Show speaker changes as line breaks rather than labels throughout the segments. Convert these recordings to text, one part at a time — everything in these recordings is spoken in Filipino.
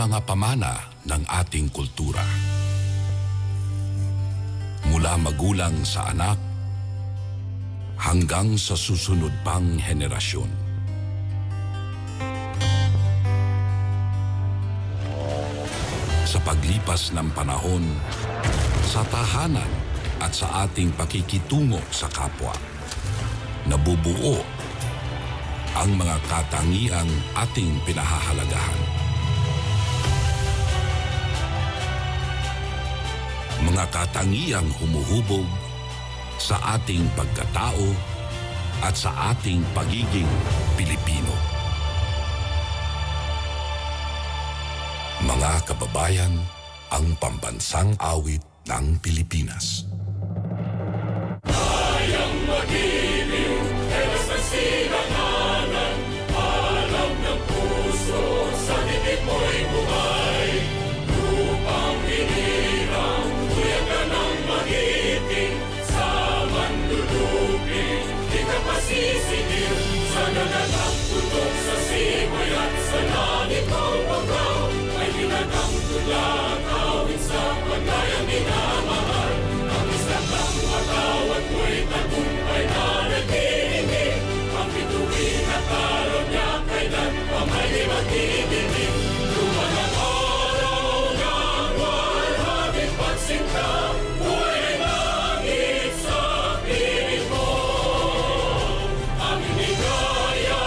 mga pamana ng ating kultura. Mula magulang sa anak hanggang sa susunod pang henerasyon. Sa paglipas ng panahon, sa tahanan at sa ating pakikitungo sa kapwa, nabubuo ang mga katangiang ating pinahahalagahan. Mga katangiang humuhubog sa ating pagkatao at sa ating pagiging Pilipino. Mga kababayan, ang pambansang awit ng Pilipinas.
Kayang magiliw, elas ng sinanganan, alam ng puso, sa dibdib mo'y buhay. Lupang hinirang, tuyan ka ng magiting, sa manluluping, di ka pasisingil. Sa nanalang tutok sa simoy at sa langit mong pagkaw, ay hinagang tulad, awit sa pagkayang minamahal. Ang isang ng watawat mo'y tagumpay na nagtitingin, ang bituin at araw niya kailan pa may di magtitingin. Lumanang araw ng walhabing pagsinta, buhay ay langit sa piling mo. Ang hinigaya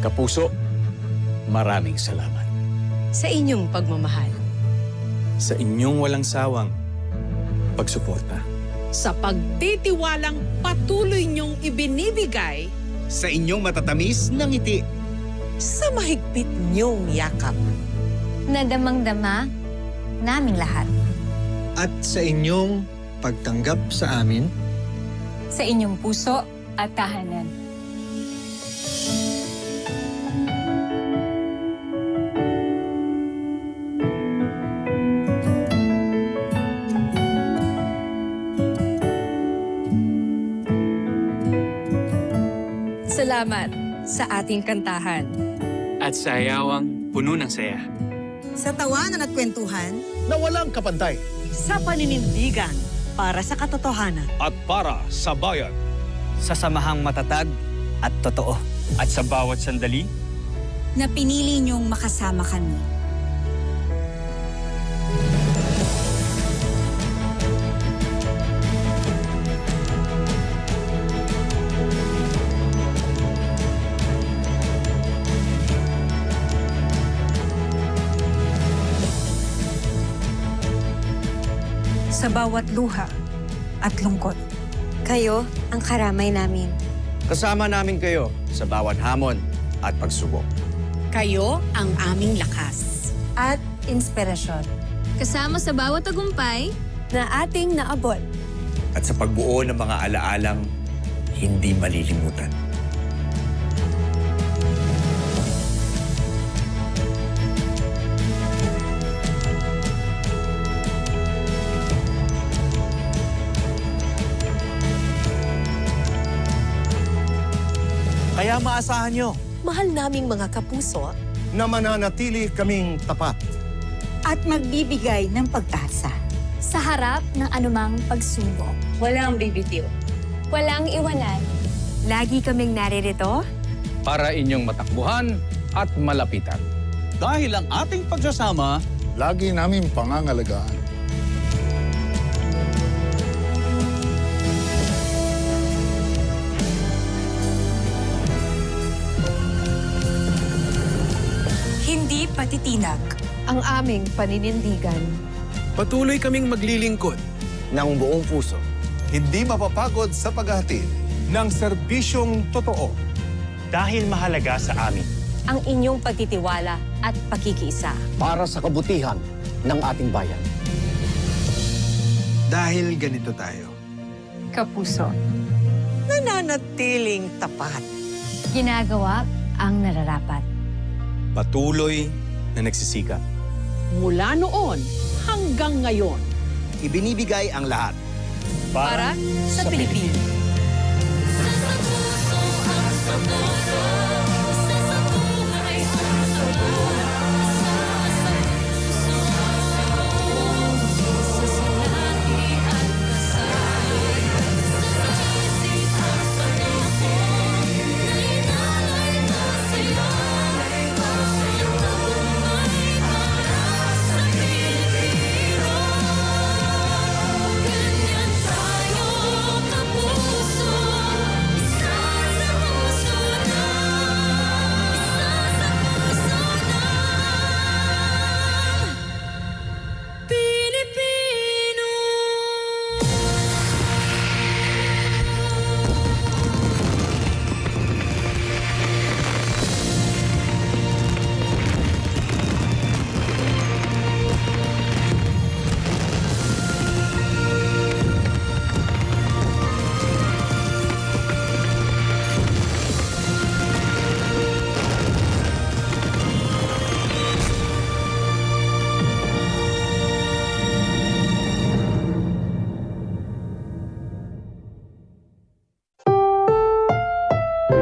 Kapuso, maraming salamat.
Sa inyong pagmamahal.
Sa inyong walang sawang pagsuporta.
Sa pagtitiwalang patuloy niyong ibinibigay
Sa inyong matatamis na ngiti.
Sa mahigpit niyong yakap.
Na damang-dama naming lahat.
At sa inyong pagtanggap sa amin,
Sa inyong puso at tahanan.
Salamat sa ating kantahan.
At sa ayawang puno ng saya.
Sa tawanan at kwentuhan.
Na walang kapantay.
Sa paninindigan para sa katotohanan.
At para sa bayan.
sa samahang matatag at totoo.
At sa bawat sandali,
Na pinili niyong makasama kami.
Sa bawat luha at lungkot.
Kayo ang karamay namin.
Kasama namin kayo sa bawat hamon at pagsubok.
kayo ang aming lakas.
At inspirasyon. Kasama sa bawat tagumpay na ating naabot.
At sa pagbuo ng mga alaalang hindi malilimutan.
Kaya maasahan nyo
Mahal naming mga kapuso.
Na mananatili kaming tapat.
At magbibigay ng pag-asa. Sa harap ng anumang pagsubok.
Walang bibitiw.
Walang iwanan. Lagi kaming naririto.
Para inyong matakbuhan at malapitan.
dahil ang ating pagsasama
Lagi namin pangangalagaan.
Hindi patitinag ang aming paninindigan.
Patuloy kaming maglilingkod.
ng buong puso.
Hindi mapapagod sa paghahatid ng serbisyong totoo.
dahil mahalaga sa amin.
Ang inyong pagtitiwala at pakikiisa.
Para sa kabutihan ng ating bayan. Dahil ganito tayo.
Kapuso.
Nananatiling tapat.
Ginagawa ang nararapat.
Patuloy na nagsisikap.
Mula noon hanggang ngayon.
Ibinibigay ang lahat.
Para sa Pilipinas.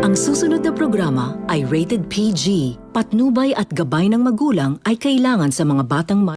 Ang susunod na programa ay rated PG. Patnubay at gabay ng magulang ay kailangan sa mga batang